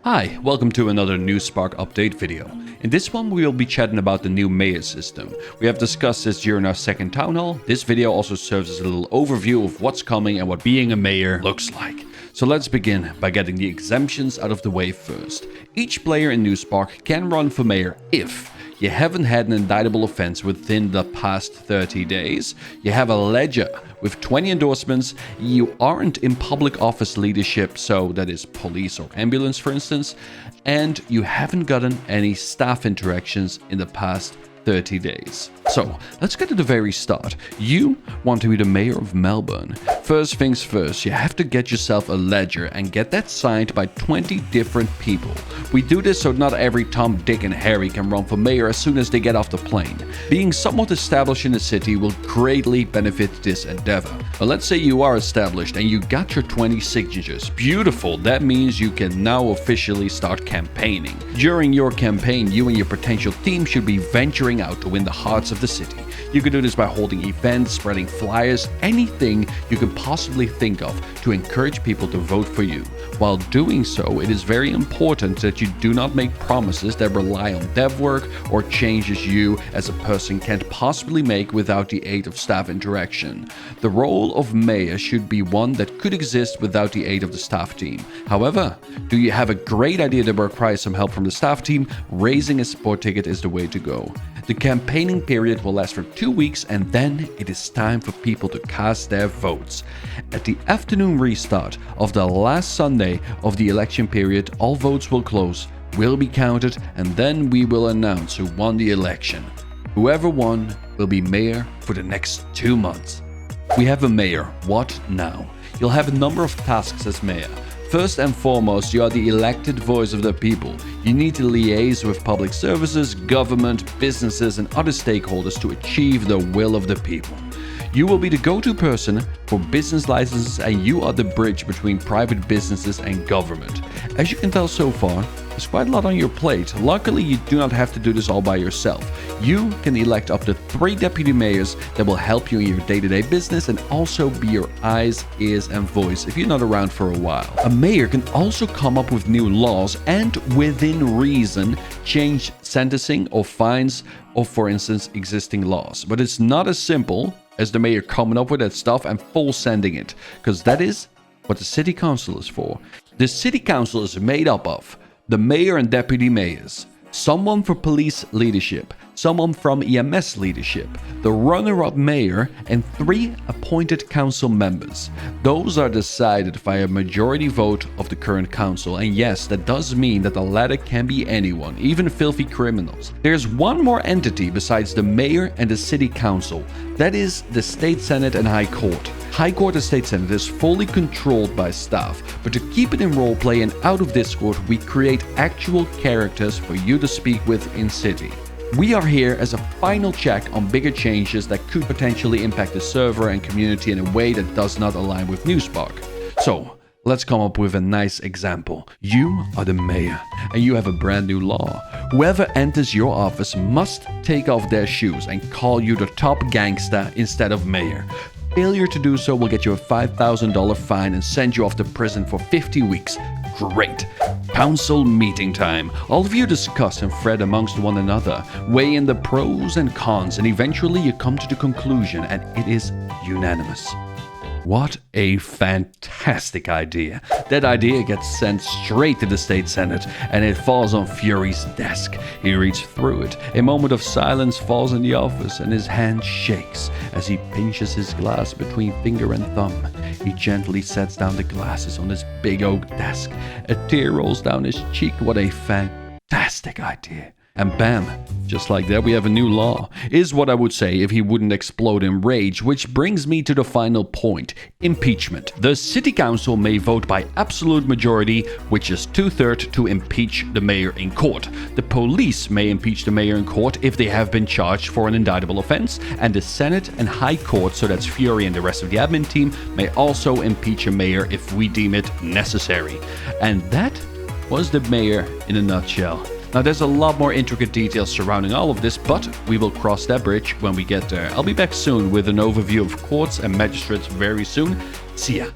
Hi, welcome to another Newspark update video. In this one we will be chatting about the new mayor system. We have discussed this during our second town hall. This video also serves as a little overview of what's coming and what being a mayor looks like. So let's begin by getting the exemptions out of the way first. Each player in Newspark can run for mayor if you haven't had an indictable offense within the past 30 days, you have a ledger with 20 endorsements, you aren't in public office leadership, so that is police or ambulance for instance, and you haven't gotten any staff interactions in the past 30 days. So let's get to the very start. You want to be the mayor of Melbourne. First things first, you have to get yourself a ledger and get that signed by 20 different people. We do this so not every Tom, Dick and Harry can run for mayor as soon as they get off the plane. Being somewhat established in the city will greatly benefit this endeavor. But let's say you are established and you got your 20 signatures. Beautiful, that means you can now officially start campaigning. During your campaign, you and your potential team should be venturing out to win the hearts of the city. You can do this by holding events, spreading flyers, anything you can possibly think of to encourage people to vote for you. While doing so, it is very important that you do not make promises that rely on dev work or changes you as a person can't possibly make without the aid of staff interaction. The role of mayor should be one that could exist without the aid of the staff team. However, do you have a great idea that requires some help from the staff team? Raising a support ticket is the way to go. The campaigning period will last for 2 weeks and then it is time for people to cast their votes. At the afternoon restart of the last Sunday of the election period, all votes will close, will be counted, and then we will announce who won the election. Whoever won will be mayor for the next 2 months. We have a mayor. What now? You'll have a number of tasks as mayor. First and foremost, you are the elected voice of the people. You need to liaise with public services, government, businesses, and other stakeholders to achieve the will of the people. You will be the go-to person for business licenses, and you are the bridge between private businesses and government. As you can tell so far, there's quite a lot on your plate. Luckily, you do not have to do this all by yourself. You can elect up to 3 deputy mayors that will help you in your day-to-day business and also be your eyes, ears, and voice if you're not around for a while. A mayor can also come up with new laws and, within reason, change sentencing or fines of, for instance, existing laws. But it's not as simple as the mayor coming up with that stuff and full sending it, because that is what the city council is for. The city council is made up of the mayor and deputy mayors, someone for police leadership, someone from EMS leadership, the runner-up mayor, and 3 appointed council members. Those are decided via majority vote of the current council, and yes, that does mean that the latter can be anyone, even filthy criminals. There's one more entity besides the mayor and the city council. That is the state senate and high court. High court and state senate is fully controlled by staff, but to keep it in roleplay and out of Discord, we create actual characters for you to speak with in city. We are here as a final check on bigger changes that could potentially impact the server and community in a way that does not align with Newspark. So, let's come up with a nice example. You are the mayor, and you have a brand new law. Whoever enters your office must take off their shoes and call you the top gangster instead of mayor. Failure to do so will get you a $5,000 fine and send you off to prison for 50 weeks. Great. Council meeting time. All of you discuss and fret amongst one another, weigh in the pros and cons, and eventually you come to the conclusion, and it is unanimous. What a fantastic idea. That idea gets sent straight to the state senate and it falls on Fury's desk. He reads through it. A moment of silence falls in the office and his hand shakes as he pinches his glass between finger and thumb. He gently sets down the glasses on his big oak desk. A tear rolls down his cheek. What a fantastic idea. And bam, just like that, we have a new law, is what I would say if he wouldn't explode in rage, which brings me to the final point, impeachment. The city council may vote by absolute majority, which is 2/3 to impeach the mayor in court. The police may impeach the mayor in court if they have been charged for an indictable offense, and the Senate and High Court, so that's Fury and the rest of the admin team, may also impeach a mayor if we deem it necessary. And that was the mayor in a nutshell. Now there's a lot more intricate details surrounding all of this, but we will cross that bridge when we get there. I'll be back soon with an overview of courts and magistrates very soon. See ya.